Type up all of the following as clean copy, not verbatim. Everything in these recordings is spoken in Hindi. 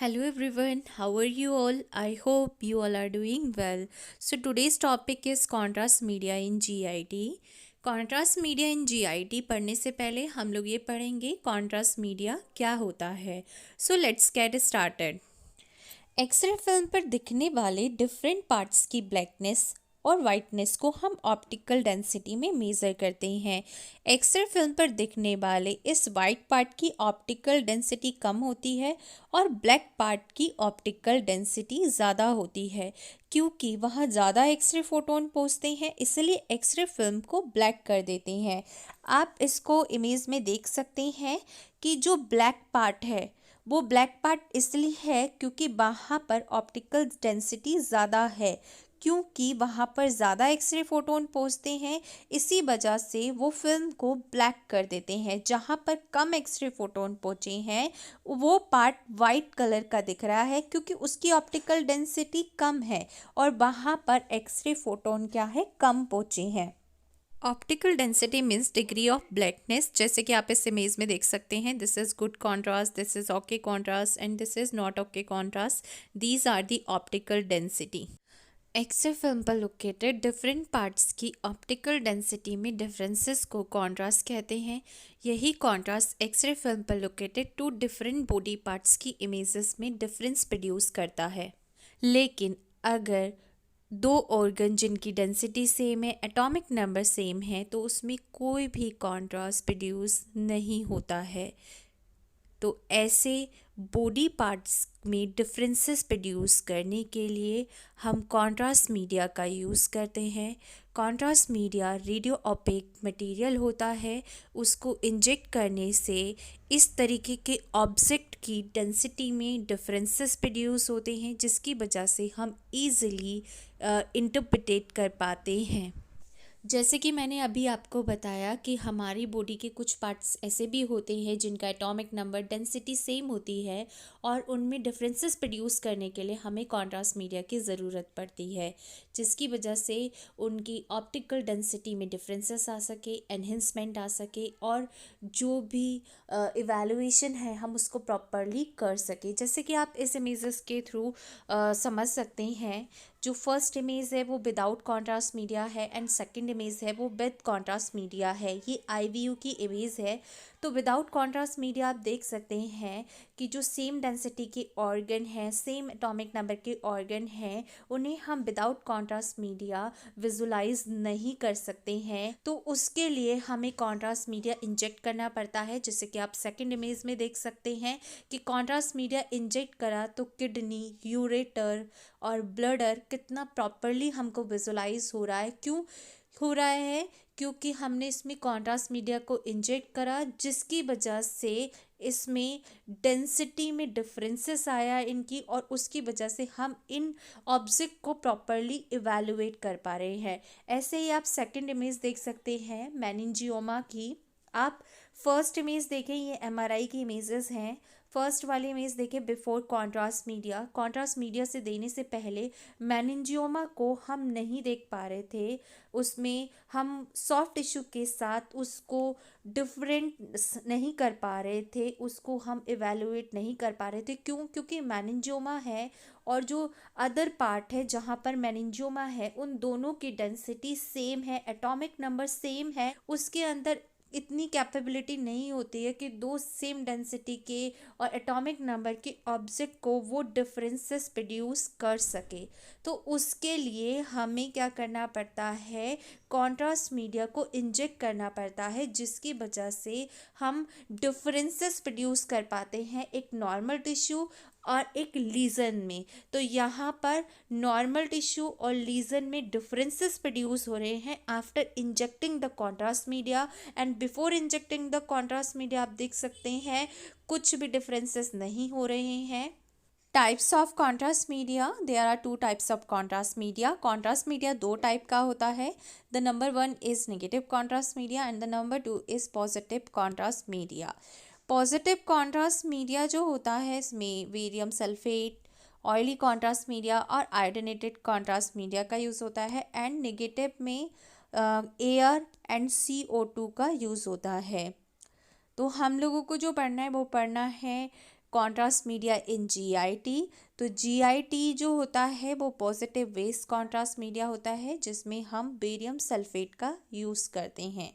Hello everyone, how are you all? I hope you all are doing well. So today's topic is contrast media in GIT. contrast media in GIT पढ़ने से पहले हम लोग ये पढ़ेंगे contrast media क्या होता है. So let's get started. X-ray film पर दिखने वाले डिफरेंट पार्ट्स की ब्लैकनेस और वाइटनेस को हम ऑप्टिकल डेंसिटी में मेज़र करते हैं. एक्सरे फिल्म पर दिखने वाले इस वाइट पार्ट की ऑप्टिकल डेंसिटी कम होती है और ब्लैक पार्ट की ऑप्टिकल डेंसिटी ज़्यादा होती है क्योंकि वहाँ ज़्यादा एक्सरे फोटोन पहुँचते हैं, इसलिए एक्सरे फिल्म को ब्लैक कर देते हैं. आप इसको इमेज में देख सकते हैं कि जो ब्लैक पार्ट है वो ब्लैक पार्ट इसलिए है क्योंकि वहाँ पर ऑप्टिकल डेंसिटी ज़्यादा है, क्योंकि वहाँ पर ज़्यादा एक्सरे फोटोन पहुँचते हैं. इसी वजह से वो फिल्म को ब्लैक कर देते हैं. जहाँ पर कम एक्सरे फोटोन पहुँचे हैं वो पार्ट वाइट कलर का दिख रहा है क्योंकि उसकी ऑप्टिकल डेंसिटी कम है और वहाँ पर एक्सरे फोटोन क्या है, कम पहुँचे हैं. Optical density means degree of blackness. जैसे कि आप इस इमेज में देख सकते हैं, this is good contrast, this is okay contrast and this is not okay contrast. These are the optical density. X-ray film पर लोकेटेड डिफरेंट पार्ट्स की ऑप्टिकल डेंसिटी में डिफरेंसेस को कॉन्ट्रास्ट कहते हैं. यही कॉन्ट्रास्ट एक्सरे फिल्म पर located to different body parts की इमेजेस में डिफरेंस प्रोड्यूस करता है. लेकिन अगर दो ऑर्गन जिनकी डेंसिटी सेम है, एटॉमिक नंबर सेम है, तो उसमें कोई भी कॉन्ट्रास्ट प्रोड्यूस नहीं होता है. तो ऐसे बॉडी पार्ट्स में डिफरेंसेस प्रोड्यूस करने के लिए हम कॉन्ट्रास्ट मीडिया का यूज़ करते हैं. Contrast media radio OPEC material होता है. उसको इंजेक्ट करने से इस तरीके के ऑब्जेक्ट की डेंसिटी में डिफरेंसेस प्रोड्यूस होते हैं, जिसकी वजह से हम ईज़िली इंटरप्रिटेट कर पाते हैं. जैसे कि मैंने अभी आपको बताया कि हमारी बॉडी के कुछ पार्ट्स ऐसे भी होते हैं जिनका एटॉमिक नंबर डेंसिटी सेम होती है और उनमें डिफरेंसेस प्रोड्यूस करने के लिए हमें कॉन्ट्रास्ट मीडिया की ज़रूरत पड़ती है, जिसकी वजह से उनकी ऑप्टिकल डेंसिटी में डिफरेंसेस आ सके, एनहेंसमेंट आ सके और जो भी इवैल्यूएशन है हम उसको प्रॉपरली कर सके. जैसे कि आप इस इमेजेस के थ्रू समझ सकते हैं. जो फर्स्ट इमेज है वो विदाउट कॉन्ट्रास्ट मीडिया है एंड सेकंड इमेज है वो विद कॉन्ट्रास्ट मीडिया है. ये आईवीयू की इमेज है. तो विदाउट कॉन्ट्रास्ट मीडिया आप देख सकते हैं कि जो सेम डेंसिटी के ऑर्गन हैं, सेम एटॉमिक नंबर के ऑर्गन हैं, उन्हें हम विदाउट कॉन्ट्रास्ट मीडिया विजुलाइज नहीं कर सकते हैं. तो उसके लिए हमें कॉन्ट्रास्ट मीडिया इंजेक्ट करना पड़ता है. जैसे कि आप सेकंड इमेज में देख सकते हैं कि कॉन्ट्रास्ट मीडिया इंजेक्ट करा तो किडनी, यूरेटर और ब्लडर कितना प्रॉपरली हमको विजुलाइज हो रहा है. क्यों हो रहा है? क्योंकि हमने इसमें कॉन्ट्रास्ट मीडिया को इंजेक्ट करा, जिसकी वजह से इसमें डेंसिटी में डिफरेंसेस आया इनकी, और उसकी वजह से हम इन ऑब्जेक्ट को प्रॉपरली इवैल्यूएट कर पा रहे हैं. ऐसे ही आप सेकंड इमेज देख सकते हैं मेनिंजियोमा की. आप फर्स्ट इमेज देखें, ये एमआरआई की इमेजेस हैं. फर्स्ट वाली इमेज देखें before contrast media. Contrast media से देने से पहले मेनिंजियोमा को हम नहीं देख पा रहे थे. उसमें हम सॉफ्ट टिश्यू के साथ उसको डिफरेंट नहीं कर पा रहे थे, उसको हम इवेलुएट नहीं कर पा रहे थे. क्यों? क्योंकि मेनिंजियोमा है और जो अदर पार्ट है जहाँ पर मेनिंजियोमा है, उन दोनों की डेंसिटी सेम है, एटॉमिक नंबर सेम है. उसके अंदर इतनी कैपेबिलिटी नहीं होती है कि दो सेम डेंसिटी के और एटॉमिक नंबर के ऑब्जेक्ट को वो डिफरेंसेस प्रोड्यूस कर सके. तो उसके लिए हमें क्या करना पड़ता है, कॉन्ट्रास्ट मीडिया को इंजेक्ट करना पड़ता है, जिसकी वजह से हम डिफरेंसेस प्रोड्यूस कर पाते हैं एक नॉर्मल टिश्यू और एक लीजन में. तो यहाँ पर नॉर्मल टिश्यू और लीजन में डिफरेंसेस प्रोड्यूस हो रहे हैं after injecting the contrast media. And before injecting the contrast media आप देख सकते हैं कुछ भी डिफरेंसेस नहीं हो रहे हैं. Types of contrast media, there are two types of contrast media. Contrast media दो टाइप का होता है. The number one is negative contrast media and the number two is positive contrast media. Positive contrast media जो होता है इसमें barium sulphate, oily contrast media और आयोडीनेटेड कॉन्ट्रास्ट मीडिया का यूज़ होता है. एंड नेगेटिव में एयर एंड CO2 का यूज़ होता है. तो हम लोगों को जो पढ़ना है वो पढ़ना है कॉन्ट्रास्ट मीडिया इन जीआईटी। तो जीआईटी जो होता है वो पॉजिटिव वेस्ट कॉन्ट्रास्ट मीडिया होता है जिसमें हम बेरियम सल्फेट का यूज़ करते हैं।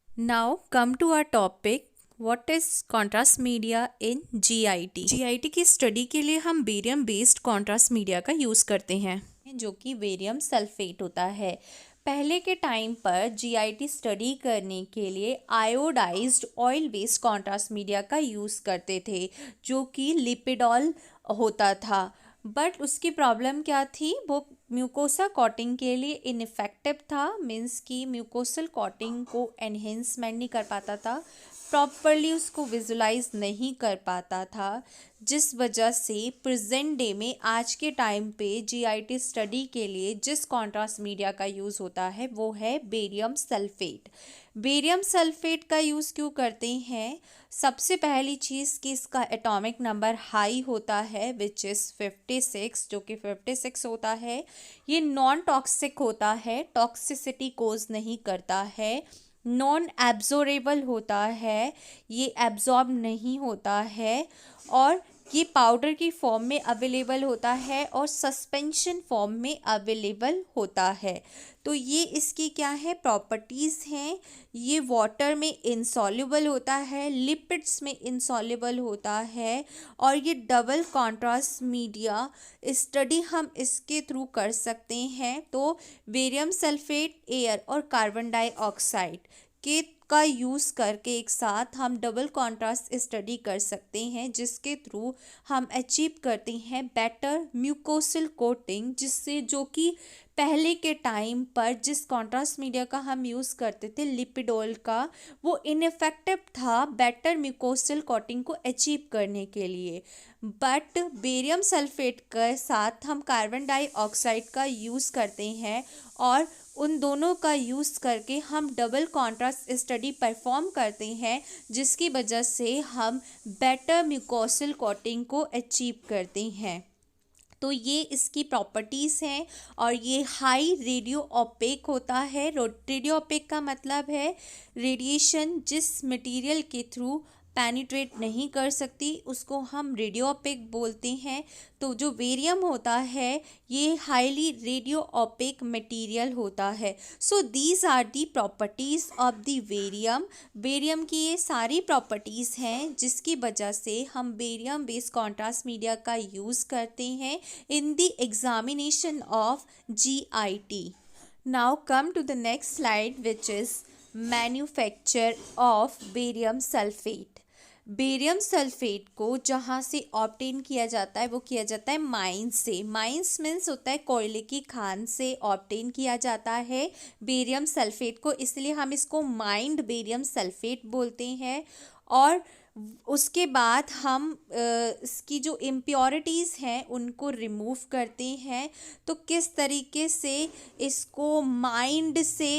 Now come to our topic, what is contrast media in GIT. GIT की स्टडी के लिए हम बेरियम बेस्ड कॉन्ट्रास्ट मीडिया का यूज़ करते हैं जो कि बेरियम सल्फेट होता है। पहले के टाइम पर जीआईटी स्टडी करने के लिए iodised oil based contrast media का यूज़ करते थे जो कि लिपिडॉल होता था। बट उसकी प्रॉब्लम क्या थी, वो म्यूकोसा कॉटिंग के लिए इनफेक्टिव था, मीन्स कि म्यूकोसल कॉटिंग को एनहेंसमेंट नहीं कर पाता था, प्रॉपरली उसको विजुलाइज नहीं कर पाता था, जिस वजह से प्रेजेंट डे में आज के टाइम पे जीआईटी स्टडी के लिए जिस कॉन्ट्रास्ट मीडिया का यूज़ होता है वो है बेरियम सल्फेट। बेरियम सल्फेट का यूज़ क्यों करते हैं? सबसे पहली चीज़ कि इसका एटॉमिक नंबर हाई होता है विच इज़ 56, जो कि 56 होता है। ये नॉन टॉक्सिक होता है, टॉक्सिसिटी कोज नहीं करता है, नॉन एब्जॉर्बेबल होता है, ये एब्जॉर्ब नहीं होता है, और ये पाउडर की फॉर्म में अवेलेबल होता है और सस्पेंशन फॉर्म में अवेलेबल होता है। तो ये इसकी क्या है, प्रॉपर्टीज़ हैं। ये वाटर में इंसॉल्युबल होता है, लिपिड्स में इंसॉल्युबल होता है, और ये डबल कॉन्ट्रास्ट मीडिया स्टडी हम इसके थ्रू कर सकते हैं। तो बेरियम सल्फेट, एयर और कार्बन डाइऑक्साइड के का यूज़ करके एक साथ हम डबल कॉन्ट्रास्ट स्टडी कर सकते हैं जिसके थ्रू हम अचीव करते हैं बेटर म्यूकोसल कोटिंग, जिससे जो कि पहले के टाइम पर जिस कॉन्ट्रास्ट मीडिया का हम यूज़ करते थे लिपिडोल का, वो इनफेक्टिव था बेटर म्यूकोसल कोटिंग को अचीव करने के लिए। बट बेरियम सल्फेट के साथ हम कार्बन डाइऑक्साइड का यूज़ करते हैं और उन दोनों का यूज़ करके हम डबल कॉन्ट्रास्ट स्टडी परफॉर्म करते हैं जिसकी वजह से हम बेटर म्यूकोसल कोटिंग को अचीव करते हैं। तो ये इसकी प्रॉपर्टीज़ हैं और ये हाई रेडियो ओपेक होता है। रेडियो ओपेक का मतलब है रेडिएशन जिस मटेरियल के थ्रू पेनिट्रेट नहीं कर सकती उसको हम रेडियो ओपेक बोलते हैं। तो जो बेरियम होता है ये हाईली रेडियो ओपेक मटेरियल होता है। So these are the properties of the barium. Barium की ये सारी प्रॉपर्टीज़ हैं जिसकी वजह से हम बेरियम बेस्ड कॉन्ट्रास्ट मीडिया का यूज़ करते हैं in the examination of GIT. Now come to the next slide which is manufacture of barium sulfate. Barium sulphate को जहाँ से ऑब्टेन किया जाता है वो किया जाता है माइंस से। माइंस मीन्स होता है कोयले की खान से ऑब्टेन किया जाता है बेरियम सल्फेट को, इसलिए हम इसको माइंड बेरियम सल्फेट बोलते हैं। और उसके बाद हम इसकी जो इम्प्योरिटीज़ हैं उनको रिमूव करते हैं। तो किस तरीके से इसको माइंड से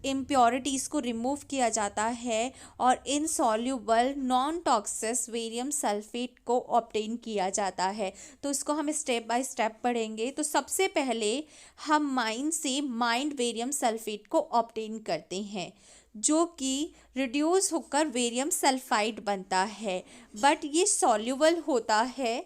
इम्प्योरिटीज़ को रिमूव किया जाता है और insoluble non toxins barium sulphate को ऑब्टेन किया जाता है, तो इसको हम स्टेप बाय स्टेप पढ़ेंगे। तो सबसे पहले हम माइंड से माइंड बेरियम सल्फेट को ऑब्टेन करते हैं जो कि रिड्यूस होकर बेरियम सल्फाइड बनता है, बट ये सॉल्युबल होता है।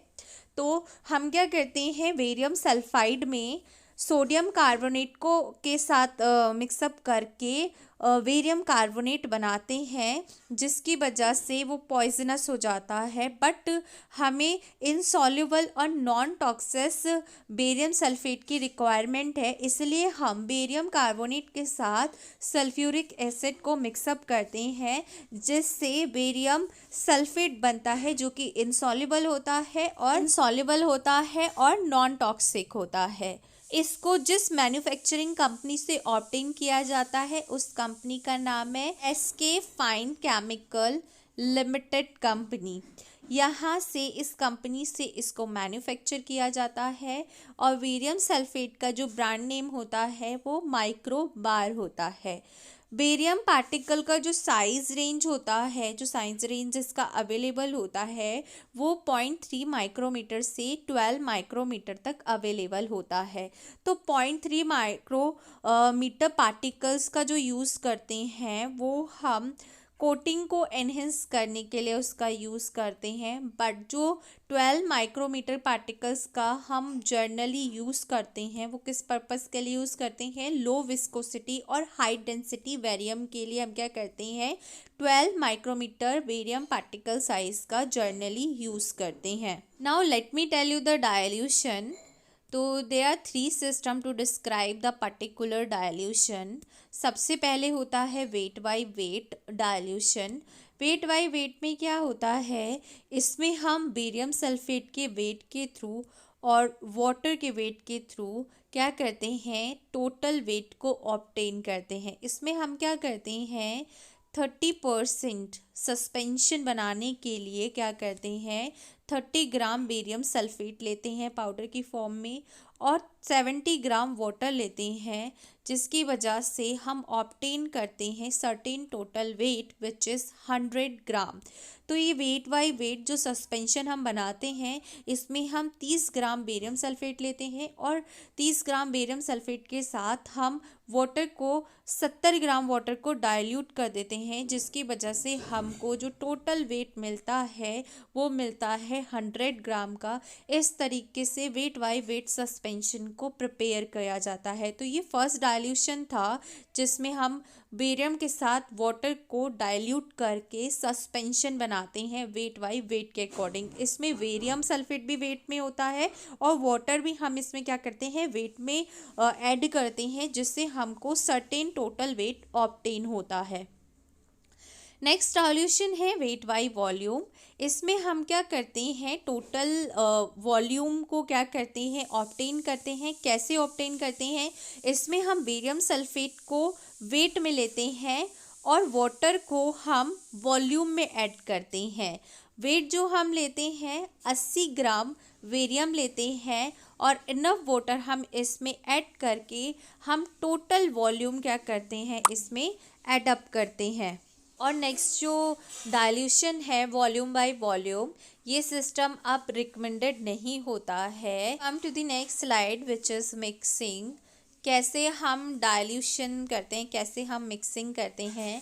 तो हम क्या करते हैं, बेरियम सल्फाइड में सोडियम कार्बोनेट को के साथ मिक्सअप करके बेरियम कार्बोनेट बनाते हैं जिसकी वजह से वो पॉइजनस हो जाता है। बट हमें इनसॉल्युबल और नॉन टॉक्सिस बेरियम सल्फेट की रिक्वायरमेंट है, इसलिए हम बेरियम कार्बोनेट के साथ सल्फ्यूरिक एसिड को मिक्सअप करते हैं जिससे बेरियम सल्फेट बनता है जो कि इनसॉल्युबल होता है और नॉन टॉक्सिक होता है। इसको जिस मैन्युफैक्चरिंग कंपनी से ऑब्टेन किया जाता है उस कंपनी का नाम है SK fine chemical limited company. यहाँ से इस कंपनी से इसको मैन्युफैक्चर किया जाता है और बेरियम सल्फेट का जो ब्रांड नेम होता है वो माइक्रो बार होता है। बेरियम पार्टिकल का जो साइज रेंज होता है, जो साइज रेंज इसका अवेलेबल होता है वो 0.3 माइक्रोमीटर से 12 माइक्रोमीटर तक अवेलेबल होता है। तो 0.3 माइक्रोमीटर पार्टिकल्स का जो यूज़ करते हैं वो हम कोटिंग को एनहेंस करने के लिए उसका यूज़ करते हैं। बट जो 12 माइक्रोमीटर पार्टिकल्स का हम जर्नली यूज़ करते हैं वो किस पर्पस के लिए यूज़ करते हैं, लो विस्कोसिटी और हाई डेंसिटी वेरियम के लिए हम क्या करते हैं 12 माइक्रोमीटर वेरियम पार्टिकल साइज का जर्नली यूज़ करते हैं। Now let me tell you the dilution. तो there are 3 system to describe the particular dilution. सबसे पहले होता है weight by weight dilution. Weight by weight में क्या होता है, इसमें हम बेरियम सल्फेट के वेट के थ्रू और वाटर के वेट के थ्रू क्या करते हैं, टोटल वेट को ऑब्टेन करते हैं। इसमें हम क्या करते हैं 30% सस्पेंशन बनाने के लिए क्या करते हैं 30 ग्राम बेरियम सल्फेट लेते हैं पाउडर की फॉर्म में और 70 ग्राम वाटर लेते हैं, जिसकी वजह से हम ऑब्टेन करते हैं certain total weight which is 100 ग्राम। तो ये वेट बाय वेट जो सस्पेंशन हम बनाते हैं इसमें हम 30 ग्राम बेरियम सल्फेट लेते हैं और 30 ग्राम बेरियम सल्फेट के साथ हम वाटर को 70 ग्राम वाटर को डाइल्यूट कर देते हैं, जिसकी वजह से हमको जो टोटल वेट मिलता है वो मिलता है 100 ग्राम का। इस तरीके से वेट बाय वेट सस्पेंशन को प्रिपेयर किया जाता है। तो ये फर्स्ट डाइल्यूशन था जिसमें हम बेरियम के साथ वाटर को डाइल्यूट करके सस्पेंशन बनाते हैं वेट बाय वेट के अकॉर्डिंग। इसमें बेरियम सल्फेट भी वेट में होता है और वाटर भी हम इसमें क्या करते हैं वेट में ऐड करते हैं, जिससे हमको सर्टेन टोटल वेट ऑब्टेन होता है। नेक्स्ट डाइल्यूशन है वेट बाय वॉल्यूम। इसमें हम क्या करते हैं टोटल वॉल्यूम को क्या करते हैं ऑब्टेन करते हैं। कैसे ऑब्टेन करते हैं, इसमें हम बेरियम सल्फेट को वेट में लेते हैं और वाटर को हम वॉल्यूम में ऐड करते हैं। वेट जो हम लेते हैं 80 ग्राम वेरियम लेते हैं और इनफ वाटर हम इसमें ऐड करके हम टोटल वॉल्यूम क्या करते हैं इसमें ऐड अप करते हैं। और नेक्स्ट जो डाइल्यूशन है वॉल्यूम बाय वॉल्यूम, ये सिस्टम अब रिकमेंडेड नहीं होता है। Come to the next slide which is mixing. कैसे हम डाइल्यूशन करते हैं, कैसे हम मिक्सिंग करते हैं।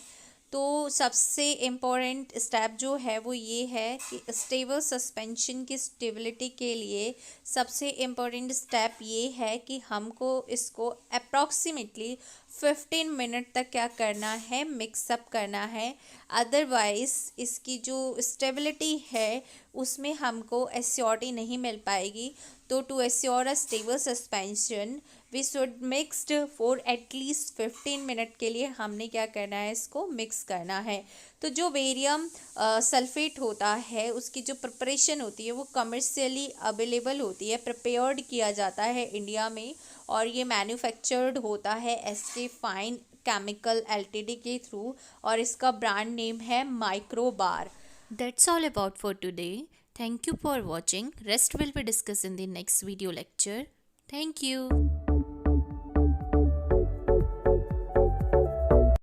तो सबसे इम्पोर्टेंट स्टेप जो है वो ये है कि स्टेबल सस्पेंशन की स्टेबिलिटी के लिए सबसे इम्पोर्टेंट स्टेप ये है कि हमको इसको अप्रॉक्सीमेटली 15 मिनट तक क्या करना है मिक्सअप करना है। अदरवाइज़ इसकी जो स्टेबिलिटी है उसमें हमको एश्योरिटी नहीं मिल पाएगी। तो to assure a stable suspension we should mixed for at least 15 minute के लिए हमने क्या करना है इसको मिक्स करना है। तो जो बेरियम सल्फेट होता है उसकी जो प्रिपरेशन होती है वो कमर्शियली अवेलेबल होती है, प्रिपेयर्ड किया जाता है इंडिया में और ये मैन्युफैक्चर्ड होता है एसके फाइन केमिकल एलटीडी के थ्रू और इसका ब्रांड नेम है माइक्रोबार। That's all about for today. Thank you for watching. Rest will be discussed in the next video lecture. Thank you.